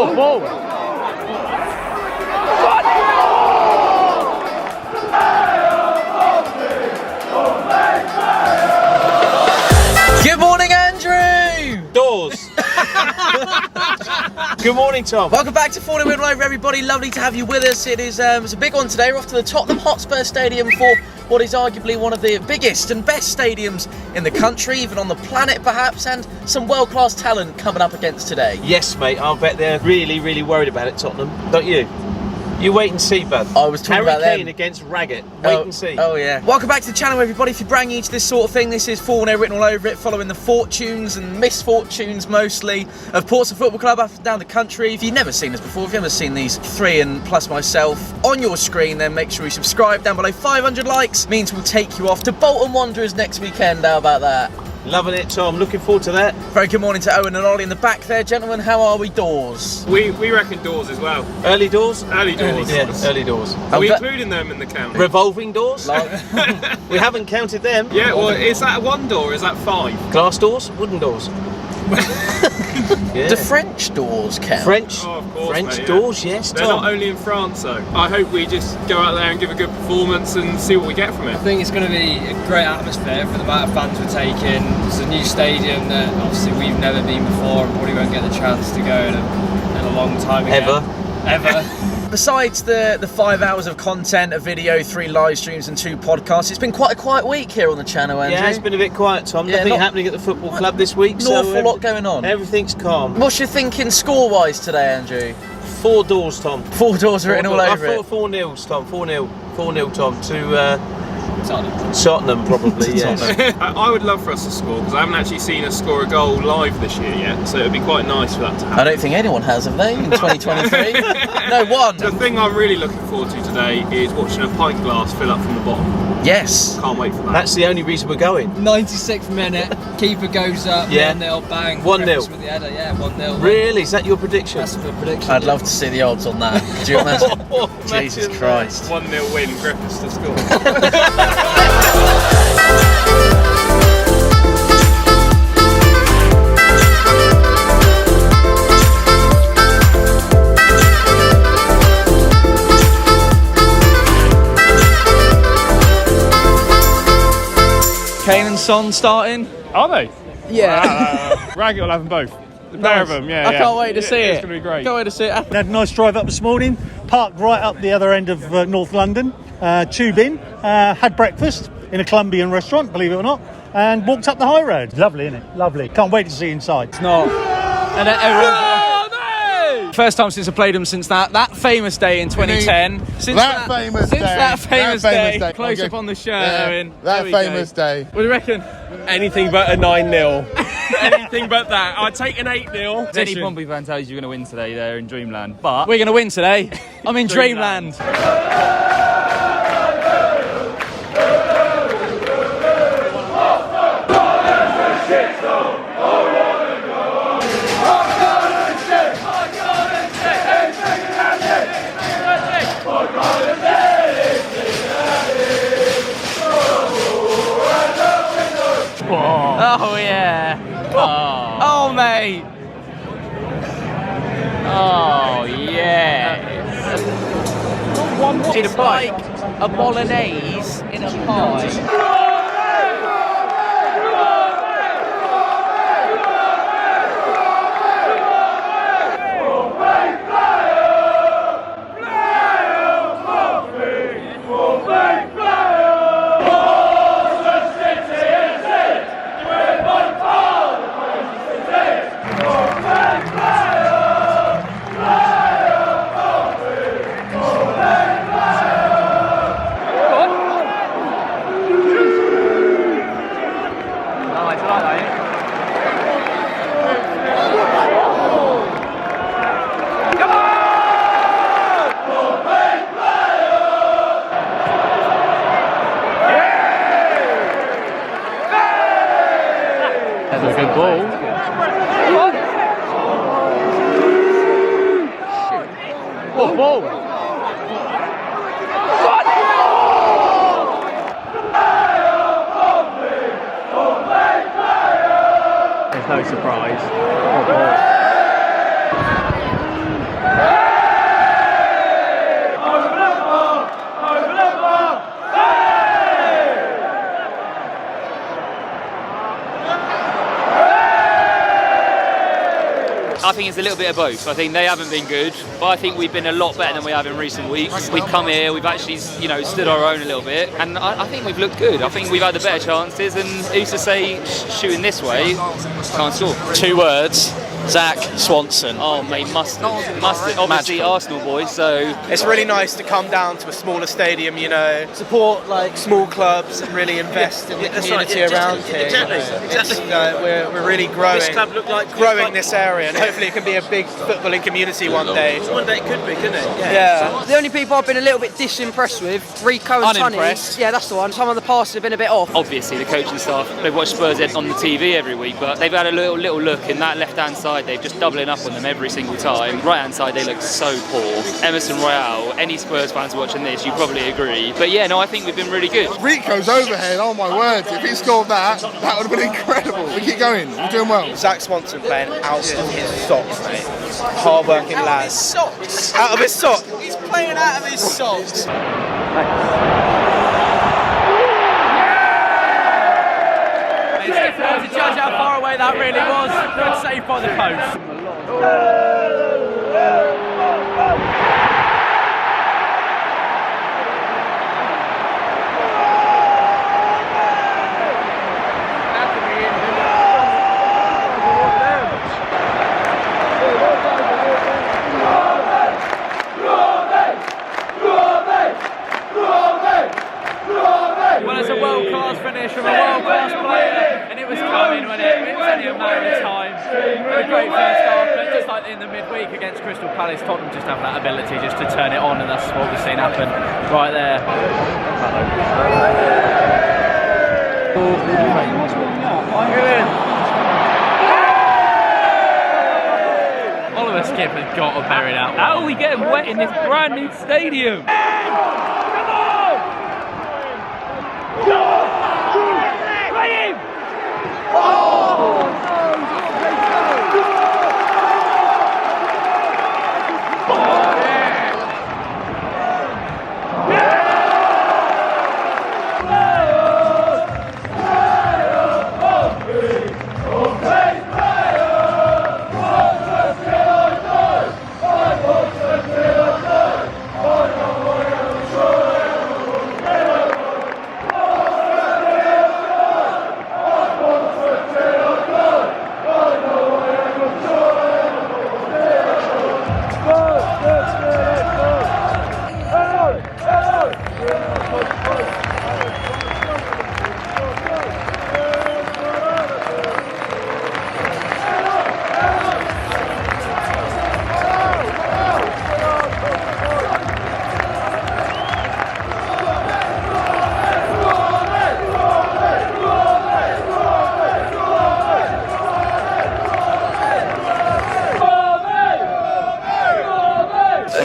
What ball? Good morning, Andrew! Doors. Good morning, Tom. Welcome back to Fournilwrittenalloverit, everybody. Lovely to have you with us. It's a big one today. We're off to the Tottenham Hotspur Stadium for what is arguably one of the biggest and best stadiums in the country, even on the planet perhaps, and some world-class talent coming up against today. Yes, mate. I'll bet they're really, really worried about it, Tottenham. Don't you? You wait and see, bud. I was talking about Harry Kane them. against Raggett. Wait and see. Oh, yeah. Welcome back to the channel, everybody. If you're brand new to this sort of thing, this is Fournilwrittenalloverit, following the fortunes and misfortunes, mostly, of Portsmouth Football Club up and down the country. If you've never seen us before, if you've never seen these three and plus myself on your screen, then make sure you subscribe. Down below, 500 likes means we'll take you off to Bolton Wanderers next weekend. How about that? Loving it, Tom. Looking forward to that. Very good morning to Owen and Ollie in the back there. Gentlemen, how are we doors? We reckon doors as well. Early doors? Early doors. Yeah, early doors. Are we including them in the count? Revolving doors? We haven't counted them. Yeah, well, is that one door or is that 5? Glass doors? Wooden doors? Yeah. Do French doors count? French? Oh, of course, French mate, yeah. doors, yes, They're Tom. not only in France, though. I hope we just go out there and give a good performance and see what we get from it. I think it's going to be a great atmosphere for the amount of fans we're taking. It's a new stadium that obviously we've never been before and probably won't get the chance to go in a long time again. Ever. Besides the 5 hours of content, a video, 3 live streams and 2 podcasts, it's been quite a quiet week here on the channel, Andrew. Yeah, it's been a bit quiet, Tom. Yeah, Nothing happening at the football club this week. An awful lot going on. Everything's calm. What's your thinking score-wise today, Andrew? 4 doors, Tom. 4 doors written all over it. 4-0, Tom. 4-0, Tom, to Tottenham. Tottenham, probably, yes. I would love for us to score, because I haven't actually seen us score a goal live this year yet, so it would be quite nice for that to happen. I don't think anyone has, have they, in 2023? No, one. The thing I'm really looking forward to today is watching a pint glass fill up from the bottom. Yes. Can't wait for that. That's the only reason we're going. 96th minute, keeper goes up, Yeah. 1-0, bang. 1-0. Breakfast with the header, yeah, 1-0. Really? Is that your prediction? That's the prediction. I'd love to see the odds on that. Could you imagine? Jesus Imagine Christ. 1-0 win, Griffiths to score. Kane and Son starting? Are they? Yeah. Raggett will have them both. The pair of them, yeah. I can't wait to see it. It's going to be great. Can't wait to see it. Had a nice drive up this morning, parked right up the other end of North London, tube in, had breakfast in a Colombian restaurant, believe it or not, and walked up the high road. Lovely, isn't it? Lovely. Can't wait to see inside. It's not. And everyone... First time since I played them since that famous day in 2010. Since that famous day. Close up on the shirt, Owen. That famous day. What do you reckon? Anything but a 9-0. Anything but that. I'd take an 8-0. Any Pompey fan tells you you're going to win today, they're in dreamland. But We're going to win today. I'm in dreamland. Oh yeah. Oh mate. Oh yeah. It's like a bolognese in a pie. That's a good ball. What ball? There's no surprise. What ball? I think it's a little bit of both. I think they haven't been good, but I think we've been a lot better than we have in recent weeks. We've come here, we've actually, you know, stood our own a little bit, and I think we've looked good. I think we've had the better chances, and who's to say shooting this way can't score? 2 words. Zach Swanson. Oh mate, mustard. Obviously Magical. Arsenal boys, so It's really nice to come down to a smaller stadium, you know, support like small clubs and really invest in the community around here. Exactly. We're really growing. This club looked like growing this area, and hopefully it can be a big footballing community one day. One day it could be, couldn't it? Yeah. The only people I've been a little bit disimpressed with, Rico and Tunny. Unimpressed. Yeah, that's the one. Some of the passes have been a bit off. obviously the coaching staff, they've watched Spurs on the TV every week, but they've had a little look in that left-hand side. They're just doubling up on them every single time. Right-hand side, they look so poor. Emerson Royale, any Spurs fans watching this, you probably agree. But yeah, no, I think we've been really good. Rico's overhead, oh my word, if he scored that, that would have been incredible. We keep going, we're doing well. Zach Swanson playing out of his socks, mate. Hard-working lad. Socks. Out of his socks. He's playing out of his socks. To judge how far away that really was, good save by the post. Well, it's a world-class finish from a world-class player, and it was coming when it was only a matter of time. A great first half, but just like in the midweek against Crystal Palace, Tottenham just have that ability just to turn it on, and that's what we've seen happen right there. Oliver Skip has got to bury that one. How are we getting wet in this brand new stadium?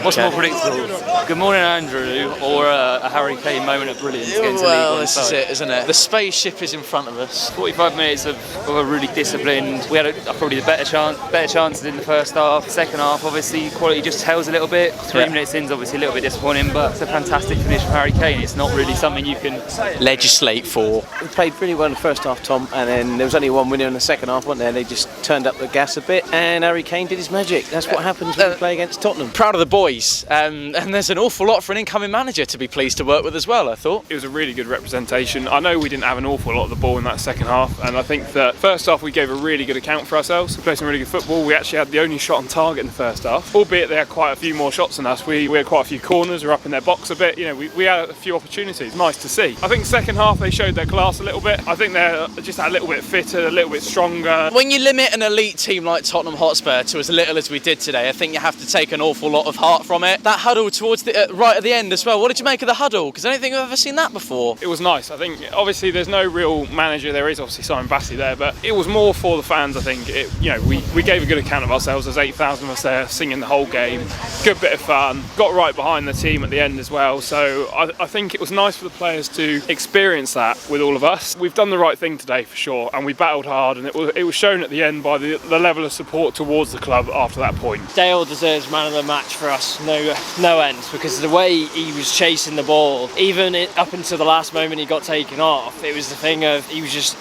What's more predictable? Good morning, Andrew, or a Harry Kane moment of brilliance against Well, the this is it, isn't it? The spaceship is in front of us. 45 minutes of a really disciplined. We had probably the better chances in the first half. Second half, obviously, quality just tells a little bit. 3 minutes in's obviously a little bit disappointing, but it's a fantastic finish from Harry Kane. It's not really something you can Legislate for. We played really well in the first half, Tom, and then there was only one winner in the second half, wasn't there? They just turned up the gas a bit, and Harry Kane did his magic. That's what happens when you play against Tottenham. Proud of the boys, and there's an awful lot for an incoming manager to be pleased to work with as well, I thought. It was a really good representation. I know we didn't have an awful lot of the ball in that second half, and I think that first half we gave a really good account for ourselves. We played some really good football. We actually had the only shot on target in the first half, albeit they had quite a few more shots than us. We had quite a few corners, we were up in their box a bit. You know, we had a few opportunities. Nice to see. I think second half they showed their class a little bit. I think they're just a little bit fitter, a little bit stronger. When you limit an elite team like Tottenham Hotspur to as little as we did today, I think you have to take an awful lot of heart from it. That huddle towards the right at the end as well. What did you make of the huddle? Because I don't think I've ever seen that before. It was nice. I think obviously there's no real manager. There is obviously Simon Bassey there, but it was more for the fans. I think we gave a good account of ourselves. There's 8,000 of us there singing the whole game. Good bit of fun. Got right behind the team at the end as well. So I think it was nice for the players to experience that with all of us. We've done the right thing today for sure, and we battled hard, and it was shown at the end by the level of support towards the club after that point. Dale deserves man of the match for us, no end. impressed because the way he was chasing the ball, even up until the last moment he got taken off, it was the thing of he was just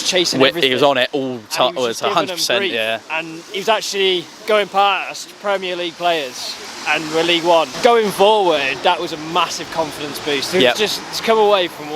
chasing everything. He was on it all time. It was 100%, yeah. And he was actually going past Premier League players and we're League One. Going forward, that was a massive confidence boost. Just to come away from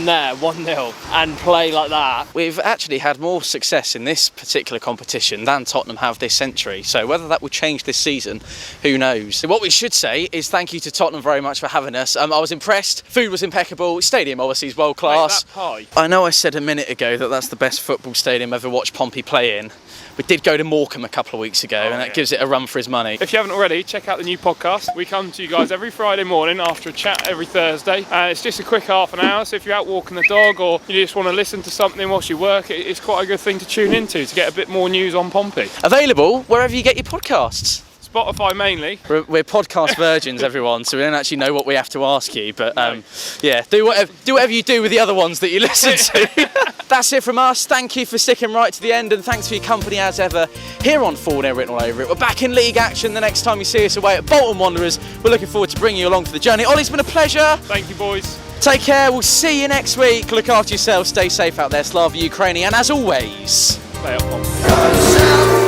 there 1-0 and play like that. We've actually had more success in this particular competition than Tottenham have this century, so whether that will change this season, who knows. So what we should say is thank you to Tottenham very much for having us. I was impressed, food was impeccable, stadium obviously is world class. I know I said a minute ago that that's the best football stadium ever watched Pompey play in. We did go to Morecambe a couple of weeks ago, and that gives it a run for his money. If you haven't already, check out the new podcast. We come to you guys every Friday morning after a chat every Thursday. It's just a quick half an hour, so if you're out walking the dog or you just want to listen to something whilst you work, it's quite a good thing to tune into to get a bit more news on Pompey. Available wherever you get your podcasts. Spotify mainly. We're podcast virgins, everyone, so we don't actually know what we have to ask you. But yeah, do whatever you do with the other ones that you listen to. That's it from us. Thank you for sticking right to the end, and thanks for your company as ever here on Fournilwrittenalloverit all over it. We're back in league action the next time you see us away at Bolton Wanderers. We're looking forward to bringing you along for the journey. Ollie, it's been a pleasure. Thank you, boys. Take care. We'll see you next week. Look after yourselves. Stay safe out there. Slava Ukraini, and as always, stay up, Pompey.